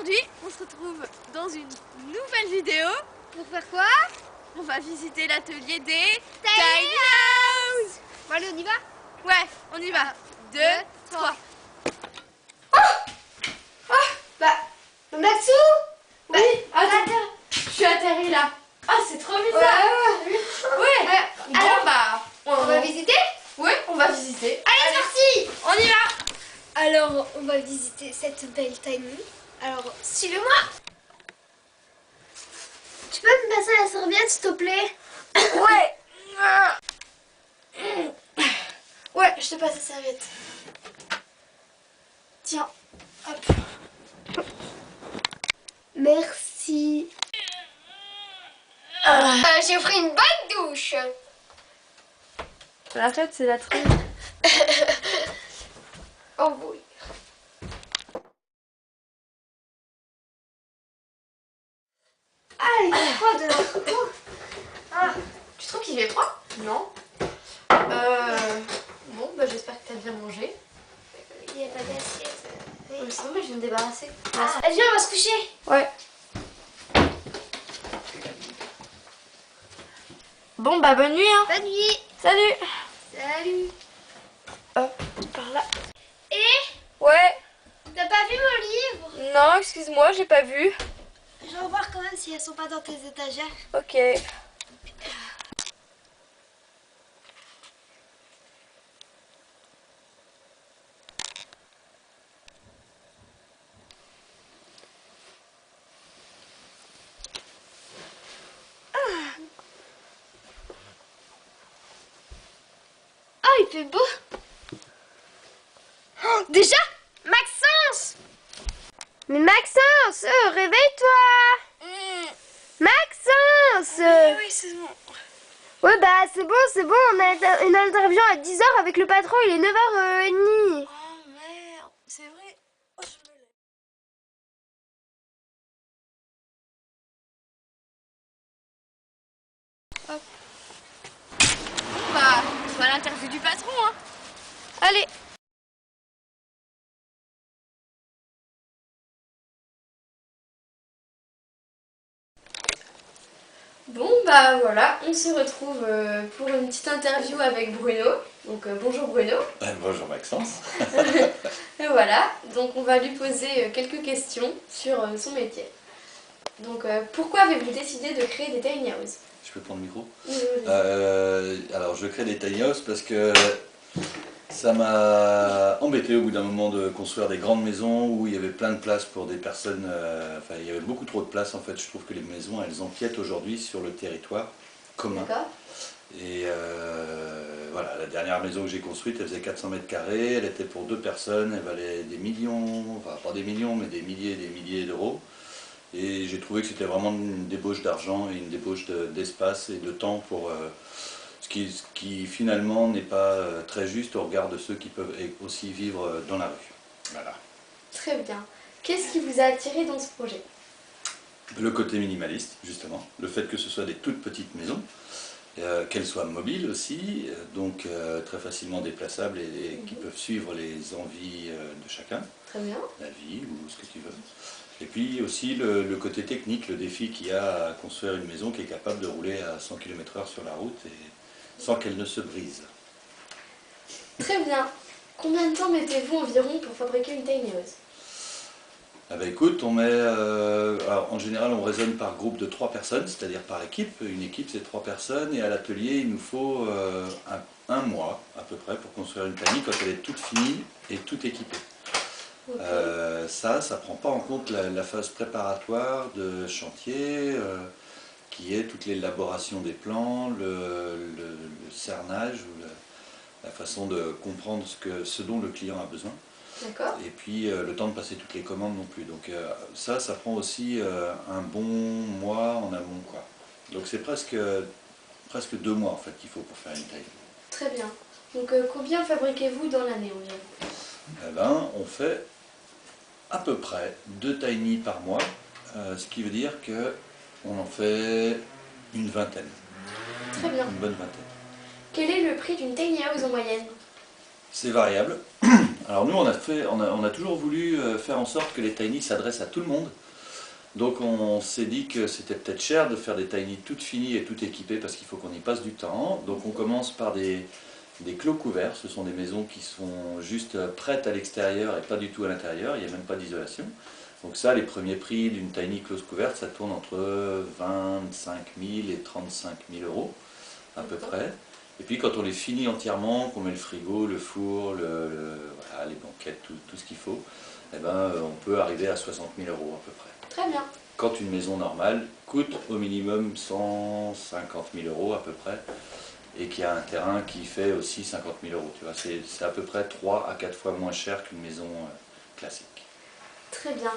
Aujourd'hui, on se retrouve dans une nouvelle vidéo. Pour faire quoi? On va visiter l'atelier des Tiny House. Bon allez, on y va? Ouais, on y va. 2, 3. Maxou? Oui, attends, je suis atterri là. Ah, c'est trop bizarre. Ouais. Bon, Alors, on on va visiter? Ouais, on va visiter. Allez, sorti! On y va. Alors, on va visiter cette belle tiny. Alors, suivez-moi! Tu peux me passer la serviette, s'il te plaît? Ouais. Ouais, je te passe la serviette. Tiens, hop. Merci. J'ai pris une bonne douche. Arrête, c'est la traîne. Oh oui. Ah, il est froid dehors. Ah, Tu trouves qu'il est froid? non. Bon, bah j'espère que t'as bien mangé. Il n'y a pas d'assiette. C'est bon, mais je vais me débarrasser. Ah, viens, on va se coucher. Ouais. Bon, bah bonne nuit, hein. Bonne nuit. Salut. Salut. Hop, par là. Et Ouais. t'as pas vu mon livre? Non, excuse-moi, j'ai pas vu. Je vais voir quand même si elles sont pas dans tes étagères. Ok. Ah, il fait beau. Oh, déjà Maxence. Mais Maxence, réveille-toi. Maxence. Oui, c'est bon. Ouais, bah c'est bon, on a une interview à 10h avec le patron, il est 9h30. Oh merde, c'est vrai. Oh, je me lève. Hop. Bah, on va à l'interview du patron, hein. Allez. Bon, bah voilà, on se retrouve pour une petite interview avec Bruno. Donc bonjour Bruno. Bonjour Maxence. Et voilà, donc on va lui poser quelques questions sur son métier. Donc pourquoi avez-vous décidé de créer des tiny houses? Je peux prendre le micro? Oui, oui. Alors je crée des tiny house parce que ça m'a embêté au bout d'un moment de construire des grandes maisons où il y avait plein de place pour des personnes, enfin il y avait beaucoup trop de place en fait. Je trouve que les maisons elles empiètent aujourd'hui sur le territoire commun. D'accord. Et voilà, la dernière maison que j'ai construite elle faisait 400 mètres carrés, elle était pour 2 personnes, elle valait des millions, enfin pas des millions mais des milliers d'euros. Et j'ai trouvé que c'était vraiment une débauche d'argent et une débauche d'espace et de temps pour ce qui finalement n'est pas très juste au regard de ceux qui peuvent aussi vivre dans la rue. Voilà. Très bien. Qu'est-ce qui vous a attiré dans ce projet? Le côté minimaliste, justement, le fait que ce soit des toutes petites maisons, qu'elles soient mobiles aussi, donc très facilement déplaçables et qui peuvent suivre les envies de chacun, Très bien. la vie ou ce que tu veux. Et puis aussi le côté technique, le défi qu'il y a à construire une maison qui est capable de rouler à 100 km/h sur la route et sans qu'elle ne se brise. Très bien. Combien de temps mettez-vous environ pour fabriquer une tiny house? Ah bah écoute, on met, alors en général on raisonne par groupe de 3 personnes, c'est-à-dire par équipe. Une équipe c'est 3 personnes et à l'atelier il nous faut un mois à peu près pour construire une tiny quand elle est toute finie et toute équipée. Okay. Ça prend pas en compte la phase préparatoire de chantier, qui est toute l'élaboration des plans, le cernage, ou la façon de comprendre ce dont le client a besoin. D'accord. Et puis le temps de passer toutes les commandes non plus. Donc ça prend aussi un bon mois en amont, quoi. Donc c'est presque 2 mois en fait qu'il faut pour faire une taille. Très bien. Donc combien fabriquez-vous dans l'année environ? Eh ben, on fait à peu près 2 tiny par mois, ce qui veut dire qu'on en fait une vingtaine. Très bien. Une bonne vingtaine. Quel est le prix d'une tiny house en moyenne? C'est variable. Alors nous on a toujours voulu faire en sorte que les tiny s'adressent à tout le monde. Donc on s'est dit que c'était peut-être cher de faire des tiny toutes finies et toutes équipées parce qu'il faut qu'on y passe du temps. Donc on commence par des clos couverts, ce sont des maisons qui sont juste prêtes à l'extérieur et pas du tout à l'intérieur, il n'y a même pas d'isolation. Donc ça, les premiers prix d'une tiny close couverte, ça tourne entre 25 000 et 35 000 euros à peu près. Et puis quand on les finit entièrement, qu'on met le frigo, le four, voilà, les banquettes, tout ce qu'il faut, eh ben, on peut arriver à 60 000 euros à peu près. Très bien. Quand une maison normale coûte au minimum 150 000 euros à peu près, et qu'il y a un terrain qui fait aussi 50 000 euros. Tu vois, c'est à peu près 3 à 4 fois moins cher qu'une maison classique. Très bien.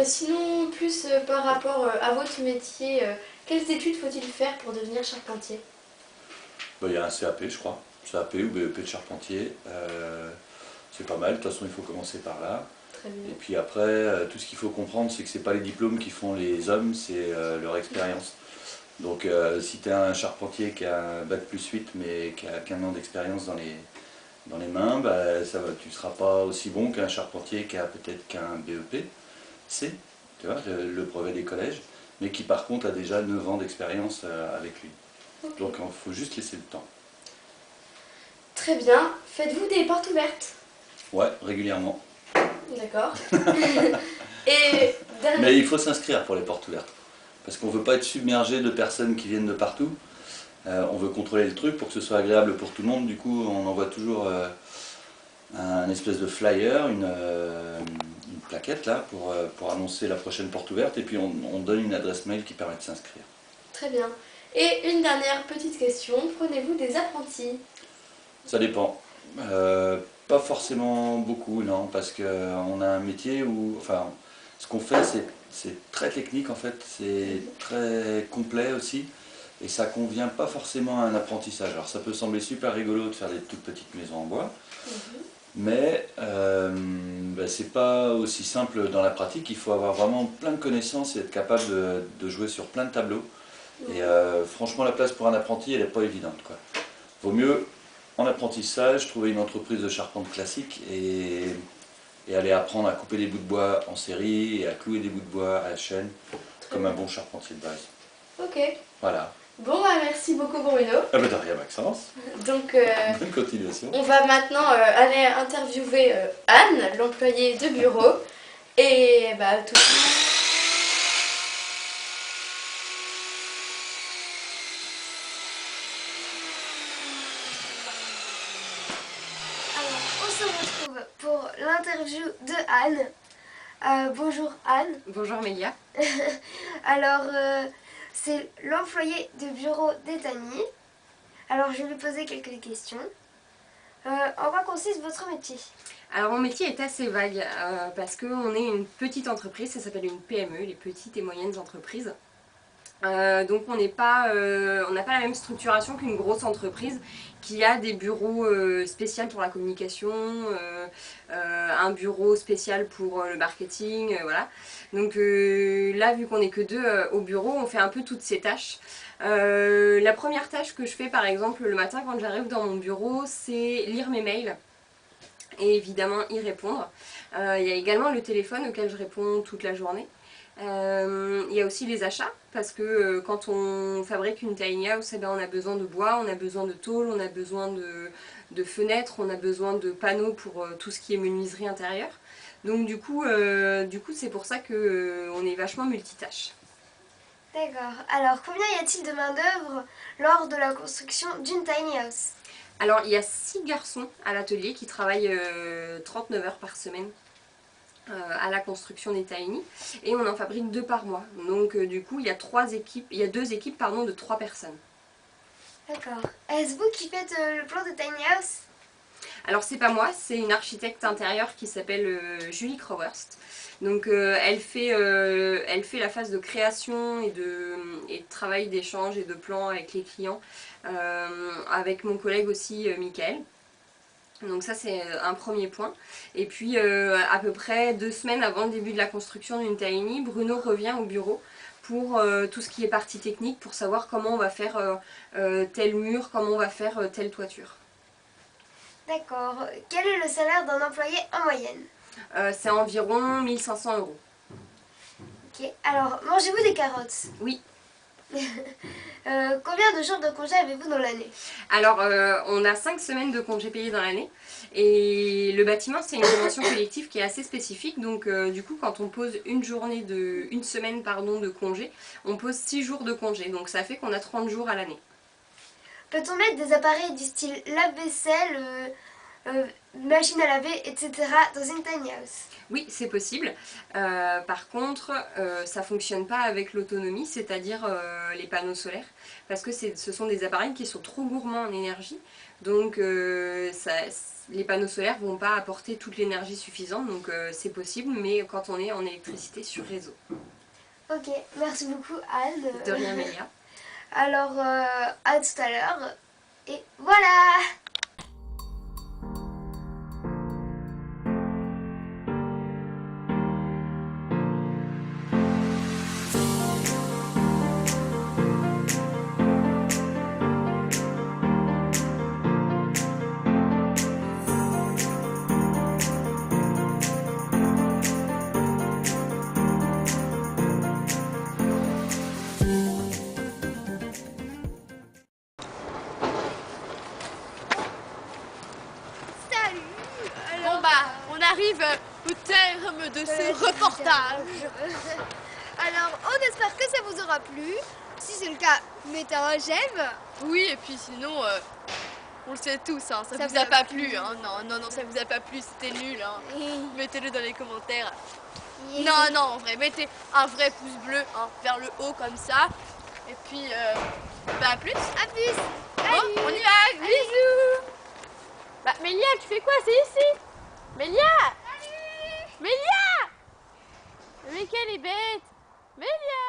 Sinon, plus par rapport à votre métier, quelles études faut-il faire pour devenir charpentier? Ben, il y a un CAP, je crois. CAP ou BEP de charpentier. C'est pas mal, de toute façon il faut commencer par là. Très bien. Et puis après, tout ce qu'il faut comprendre, c'est que c'est pas les diplômes qui font les hommes, c'est leur expérience. Donc si tu es un charpentier qui a un bac plus 8 mais qui a qu'un an d'expérience dans les mains, bah, tu ne seras pas aussi bon qu'un charpentier qui a peut-être qu'un BEP, C, tu vois, le brevet des collèges, mais qui par contre a déjà 9 ans d'expérience avec lui. Okay. Donc il faut juste laisser le temps. Très bien. Faites-vous des portes ouvertes? Ouais, régulièrement. D'accord. Et mais il faut s'inscrire pour les portes ouvertes. Parce qu'on ne veut pas être submergé de personnes qui viennent de partout. On veut contrôler le truc pour que ce soit agréable pour tout le monde. Du coup, on envoie toujours un espèce de flyer, une plaquette là, pour annoncer la prochaine porte ouverte. Et puis on donne une adresse mail qui permet de s'inscrire. Très bien. Et une dernière petite question. Prenez-vous des apprentis? Ça dépend. Pas forcément beaucoup, non. Parce qu'on a un métier où... Enfin, ce qu'on fait, c'est très technique en fait, c'est très complet aussi, et ça convient pas forcément à un apprentissage. Alors ça peut sembler super rigolo de faire des toutes petites maisons en bois, mais c'est pas aussi simple dans la pratique. Il faut avoir vraiment plein de connaissances et être capable de jouer sur plein de tableaux. Et franchement, la place pour un apprenti, elle n'est pas évidente, quoi. Vaut mieux, en apprentissage, trouver une entreprise de charpente classique et aller apprendre à couper des bouts de bois en série et à clouer des bouts de bois à la chaîne, comme un bon charpentier de base. Ok. Voilà. Bon, bah, merci beaucoup Bruno. Ah bah de rien, Maxence. Donc, bonne continuation. On va maintenant aller interviewer Anne, l'employée de bureau, et bah tout de suite. On se retrouve pour l'interview de Anne. Bonjour Anne. Bonjour Mélia. Alors, c'est l'employé de bureau d'Etany. Alors, je vais lui poser quelques questions. En quoi consiste votre métier? Alors mon métier est assez vague parce qu'on est une petite entreprise, ça s'appelle une PME, les petites et moyennes entreprises. Donc on n'a pas la même structuration qu'une grosse entreprise qui a des bureaux spéciaux pour la communication, un bureau spécial pour le marketing, voilà. Donc là, vu qu'on n'est que deux au bureau, on fait un peu toutes ces tâches. La première tâche que je fais par exemple le matin quand j'arrive dans mon bureau, c'est lire mes mails et évidemment y répondre. Il y a également le téléphone auquel je réponds toute la journée. Il y a aussi les achats parce que quand on fabrique une tiny house, eh ben, on a besoin de bois, on a besoin de tôle, on a besoin de fenêtres, on a besoin de panneaux pour tout ce qui est menuiserie intérieure. Donc du coup c'est pour ça qu'on est vachement multitâche. D'accord. Alors combien y a-t-il de main d'œuvre lors de la construction d'une tiny house? Alors il y a 6 garçons à l'atelier qui travaillent 39 heures par semaine à la construction des tiny et on en fabrique 2 par mois. Donc du coup il y a 2 équipes de 3 personnes. D'accord. Est-ce vous qui faites le plan de tiny house? Alors c'est pas moi, c'est une architecte intérieure qui s'appelle Julie Crowhurst. Donc elle fait la phase de création et de travail d'échange et de plan avec les clients avec mon collègue aussi Michael. Donc ça c'est un premier point. Et puis à peu près 2 semaines avant le début de la construction d'une tiny, Bruno revient au bureau pour tout ce qui est partie technique, pour savoir comment on va faire tel mur, comment on va faire telle toiture. D'accord. Quel est le salaire d'un employé en moyenne? C'est environ 1 500 €. Ok. Alors, mangez-vous des carottes? Oui. Combien de jours de congé avez-vous dans l'année? Alors, on a 5 semaines de congés payés dans l'année. Et le bâtiment, c'est une convention collective qui est assez spécifique. Donc, du coup, quand on pose une semaine de congé, on pose 6 jours de congé. Donc, ça fait qu'on a 30 jours à l'année. Peut-on mettre des appareils du style lave-vaisselle, machine à laver, etc. dans une tiny house? Oui, c'est possible. Par contre, ça ne fonctionne pas avec l'autonomie, c'est-à-dire les panneaux solaires, parce que ce sont des appareils qui sont trop gourmands en énergie. Donc, les panneaux solaires ne vont pas apporter toute l'énergie suffisante, donc c'est possible, mais quand on est en électricité sur réseau. Ok, merci beaucoup Anne. De rien, Mélia. Alors, à tout à l'heure. Et voilà! Bon bah, on arrive au terme de ce reportage. Alors, on espère que ça vous aura plu. Si c'est le cas, mettez un j'aime. Oui, et puis sinon, on le sait tous, hein, ça Ça vous a pas plu. Hein. Non, ça vous a pas plu, c'était nul. Hein. Mettez-le dans les commentaires. Non, en vrai, mettez un vrai pouce bleu hein, vers le haut comme ça. Et puis, bah à plus. À plus. Bon, on y va, bisous. Bah Mélia, tu fais quoi? C'est ici. Mélia. Mélia. Mais quelle est bête. Mélia.